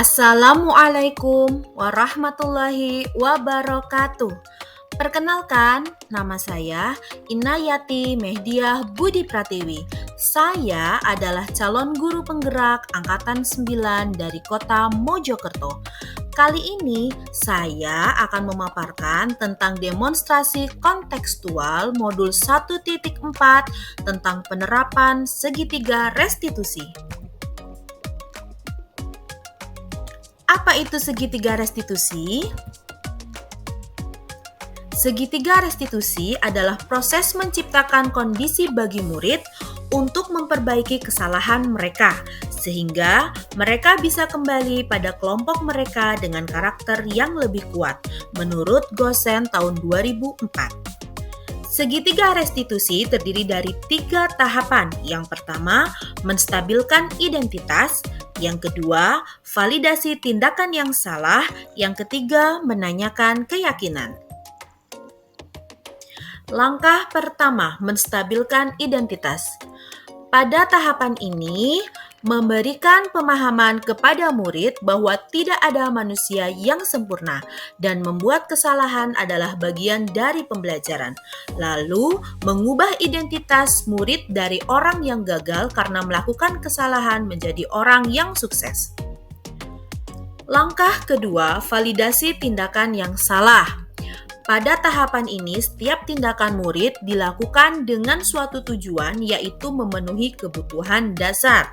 Assalamualaikum warahmatullahi wabarakatuh. Perkenalkan, nama saya Inayati Mehdiah Budi Pratiwi. Saya adalah calon guru penggerak Angkatan 9 dari kota Mojokerto. Kali ini saya akan memaparkan tentang demonstrasi kontekstual modul 1.4 tentang penerapan segitiga restitusi. Apa itu segitiga restitusi? Segitiga restitusi adalah proses menciptakan kondisi bagi murid untuk memperbaiki kesalahan mereka, sehingga mereka bisa kembali pada kelompok mereka dengan karakter yang lebih kuat, menurut Gosen tahun 2004. Segitiga restitusi terdiri dari 3 tahapan. Yang pertama, menstabilkan identitas. Yang kedua, validasi tindakan yang salah. Yang ketiga, menanyakan keyakinan. Langkah pertama, menstabilkan identitas. Pada tahapan ini, memberikan pemahaman kepada murid bahwa tidak ada manusia yang sempurna dan membuat kesalahan adalah bagian dari pembelajaran. Lalu, mengubah identitas murid dari orang yang gagal karena melakukan kesalahan menjadi orang yang sukses. Langkah kedua, validasi tindakan yang salah. Pada tahapan ini, setiap tindakan murid dilakukan dengan suatu tujuan, yaitu memenuhi kebutuhan dasar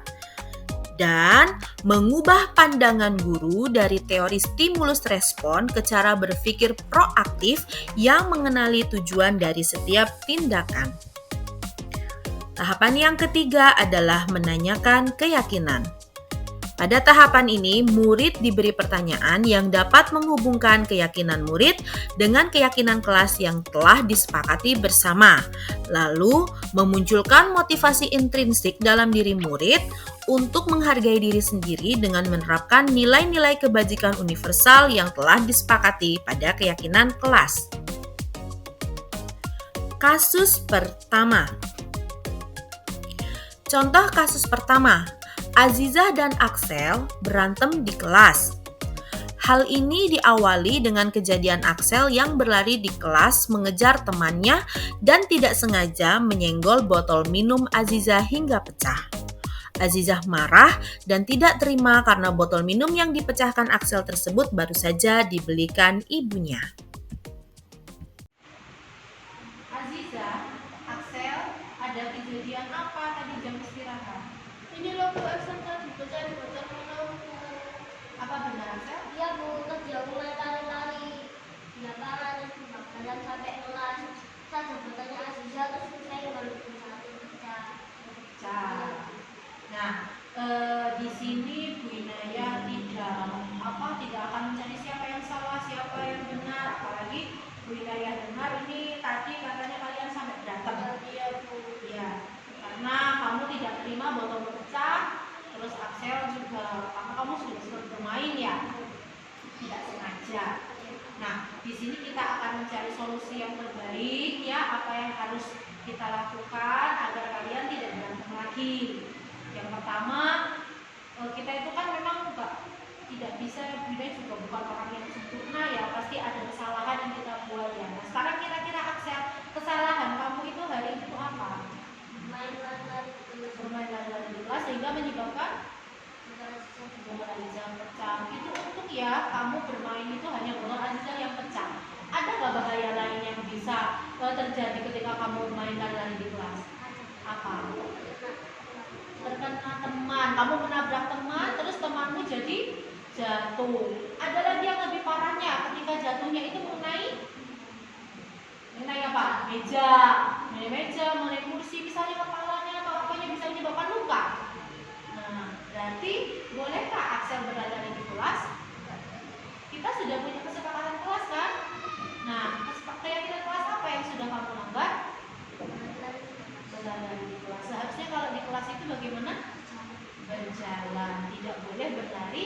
dan mengubah pandangan guru dari teori stimulus respon ke cara berpikir proaktif yang mengenali tujuan dari setiap tindakan. Tahapan yang ketiga adalah menanyakan keyakinan. Pada tahapan ini, murid diberi pertanyaan yang dapat menghubungkan keyakinan murid dengan keyakinan kelas yang telah disepakati bersama, lalu memunculkan motivasi intrinsik dalam diri murid untuk menghargai diri sendiri dengan menerapkan nilai-nilai kebajikan universal yang telah disepakati pada keyakinan kelas. Kasus pertama. Contoh kasus pertama, Azizah dan Axel berantem di kelas. Hal ini diawali dengan kejadian Axel yang berlari di kelas mengejar temannya dan tidak sengaja menyenggol botol minum Azizah hingga pecah. Azizah marah dan tidak terima karena botol minum yang dipecahkan Axel tersebut baru saja dibelikan ibunya. Azizah, Axel, ada kejadian apa tadi jam istirahat? Ini loh Bu, Axel tadi pecah di botol minumku. Apa benar Axel? Iya Bu, terus dia mulai lari-lari. Dia parah dan jalan sampai kelas. Saya bertanya Azizah, terus saya baru pecah. Nah, di sini Bu Inayah tidak akan mencari siapa yang salah, siapa yang benar. Apalagi Bu Inayah dengar ini tadi katanya kalian sampai berantem. Iya Bu. Iya, karena kamu tidak terima botol pecah, terus Axel juga kamu sudah bermain ya, tidak sengaja. Nah, di sini kita akan mencari solusi yang terbaik ya, apa yang harus kita lakukan agar kalian tidak berantem lagi. Yang pertama, kita itu kan memang tidak bisa, kita juga bukan orang yang sempurna ya, pasti ada kesalahan yang kita buat ya. Nah, sekarang kira-kira Axel, kesalahan kamu itu hari itu apa? Bermain lari-lari di kelas sehingga menyebabkan botol Azizah pecah. Itu untuk ya, kamu bermain itu hanya botol Azizah yang pecah. Ada nggak bahaya lain yang bisa terjadi ketika kamu bermain lari-lari di kelas? Apa? Terkena teman, kamu menabrak teman, terus temanmu jadi jatuh. Ada lagi yang lebih parahnya, ketika jatuhnya itu mengenai apa? Meja, mengenai kursi, misalnya kepalanya atau apanya bisa menyebabkan luka. Nah, berarti bolehkah Axel berlari di kelas? Kita sudah punya kesepakatan kelas kan? Nah, keyakinan kelas apa yang sudah kamu langgar? Berlari di kelas. Seharusnya kalau di kelas itu bagaimana? Berjalan, tidak boleh berlari.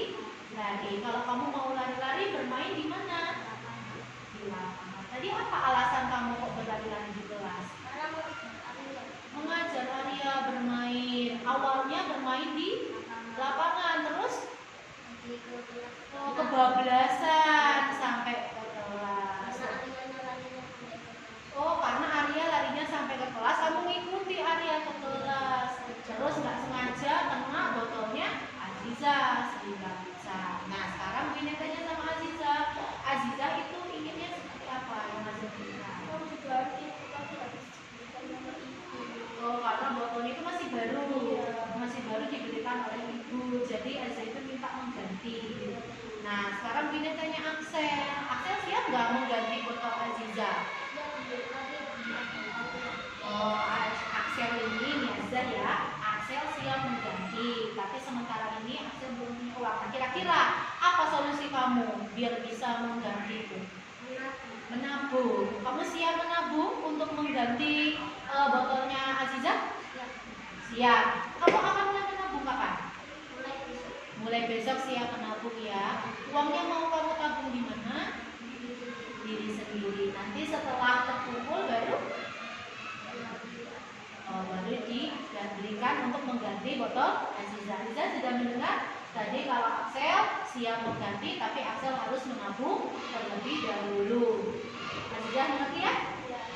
Kalau kamu mau lari-lari, bermain di mana? Di lapangan. Tadi apa alasan kamu kok berlari-lari di kelas? Mengajar lari ya, bermain. Awalnya bermain di lapangan, terus pergi ke kelas. Oh, kebablasan sampai ke kelas. Karena Ariana larinya sampai ke kelas. Oh, karena Arya larinya sampai ke kelas, kamu ngikuti Arya ke kelas. Terus nggak sengaja kena botolnya Aziza sehingga pecah. Nah, sekarang Bina tanya sama Aziza. Aziza itu inginnya seperti apa yang Aziza inginkan? Aku juga itu tapi harus diberikan sama ibu. Oh, karena botolnya itu masih baru, masih baru diberikan oleh ibu. Jadi Aziza itu minta mengganti. Nah, sekarang Bina tanya Axel. Axel siap nggak mengganti botol Aziza? Oh, Axel ini Niaza ya. Axel siap mengganti, tapi sementara ini Axel belum punya uang. Nah, kira-kira apa solusi kamu biar bisa mengganti itu? Menabung. Kamu siap menabung untuk mengganti botolnya Aziza? Siap. Kamu akan mulai menabung kapan? Mulai besok siap menabung ya. Uangnya mau kamu tabung di mana? Diri sendiri. Nanti setelah terkumpul baru diberikan untuk mengganti botol Aziza. Aziza sudah mendengar tadi kalau Axel siap mengganti, tapi Axel harus menabung terlebih dahulu. Aziza mengerti ya?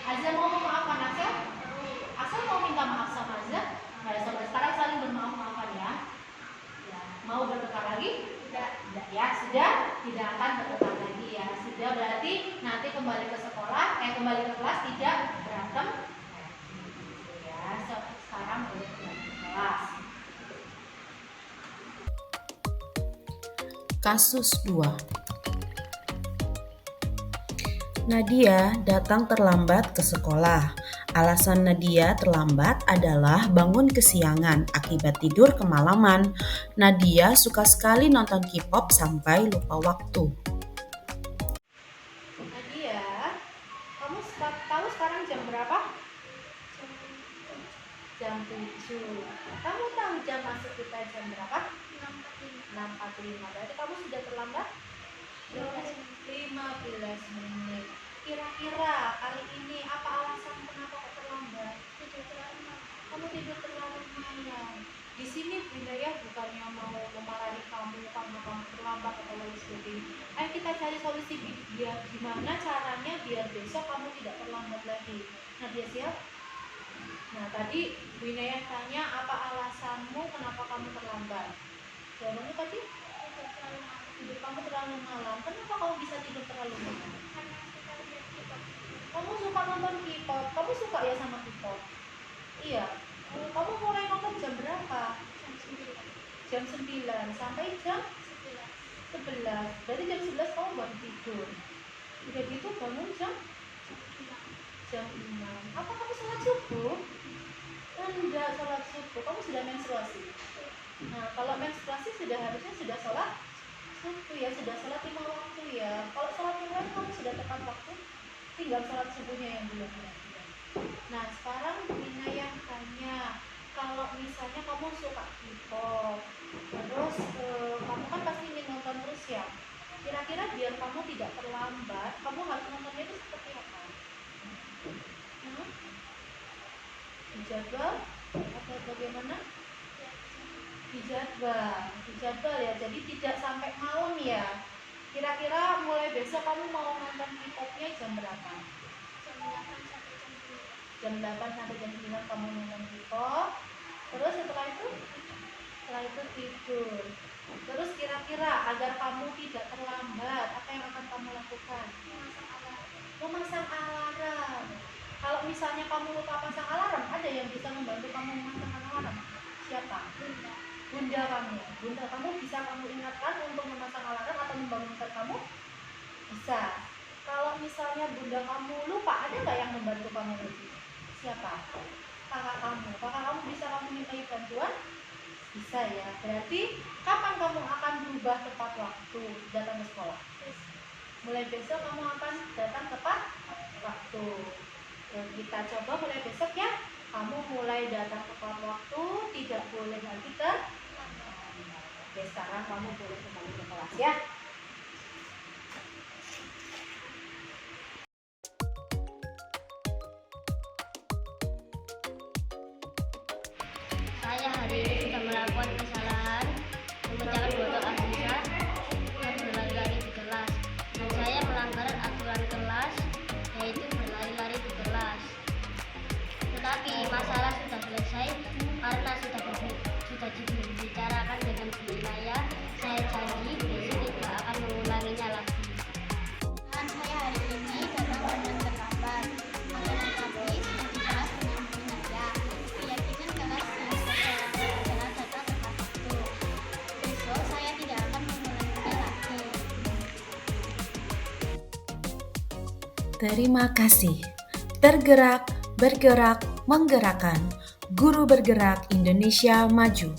Aziza mau memaafkan Axel? Axel mau minta maaf sama Aziza? Nah, sekarang saling bermaaf-maafan ya. Mau bertengkar lagi? Tidak ya, sudah tidak akan bertengkar lagi ya. Sudah berarti nanti kembali ke sekolah, kembali ke kelas tidak berantem. Ya, sekarang boleh kembali ke kelas. Kasus 2. Nadia datang terlambat ke sekolah. Alasan Nadia terlambat adalah bangun kesiangan akibat tidur kemalaman. Nadia suka sekali nonton K-pop sampai lupa waktu. Nadia, kamu tahu sekarang jam berapa? Jam 7. Kamu tahu jam masuk kita jam berapa? 6.45. Berarti kamu sudah terlambat 15 menit. Kira-kira kali ini apa alasan kenapa kok terlambat? Kamu tidur terlalu malam. Di sini Bunda ya bukannya mau memarahi kamu karena kamu terlambat atau lain sebagainya. Ayo kita cari solusi biar gimana caranya biar besok kamu tidak terlambat lagi. Nah, dia siap? Nah, tadi Bu Inayah tanya apa alasanmu kenapa kamu terlambat? Jawabannya tadi tidur kamu terlalu malam. Kenapa kamu bisa tidur terlalu malam? Kamu suka nonton K-pop. Kamu suka ya sama K-pop? Iya. Kamu mulai nonton jam berapa? Jam 9 sampai jam 11. Berarti jam 11 kamu baru tidur. Udah gitu bangun jam 6. Apa kamu sholat subuh? Enggak sholat subuh. Kamu sudah menstruasi. Nah, kalau menstruasi harusnya sudah sholat subuh ya, sudah sholat 5 waktu ya. Kalau sholat yang lain kamu sudah tepat waktu, tinggal sholat subuhnya yang belum. Nah, sekarang Bina yang tanya, kalau misalnya kamu suka K-pop, terus kamu kan pasti ingin nonton terus ya. Kira-kira biar kamu tidak terlambat, kamu harus nontonnya itu seperti apa? Dijadwal atau bagaimana? Dijadwal ya, jadi tidak sampai malam ya. Kira-kira mulai besok kamu mau nonton K-popnya jam berapa? Jam 8 sampai jam 9 kamu nonton K-pop. Terus setelah itu tidur. Terus kira-kira agar kamu tidak terlambat, apa yang akan kamu lakukan? Memasang alarm. Kalau misalnya kamu lupa pasang alarm, ada yang bisa membantu kamu memasang alarm? Siapa? Bunda kamu. Bunda kamu bisa kamu ingatkan untuk memasang alarm atau membangunkan kamu? Bisa. Kalau misalnya bunda kamu lupa, ada nggak yang membantu kamu lagi? Siapa? Kakak kamu. Kakak kamu bisa kamu mintai bantuan? Bisa ya. Berarti kapan kamu akan berubah tepat waktu datang ke sekolah? Mulai besok kamu akan datang tepat waktu. Kita coba mulai besok ya. Kamu mulai datang tepat waktu, tidak boleh lagi Oke, sekarang kamu boleh kembali ke kelas ya. Saya hari ini sudah melakukan kesalahan memecahkan botol Aziza Terima kasih. Tergerak, bergerak, menggerakkan. Guru bergerak Indonesia maju.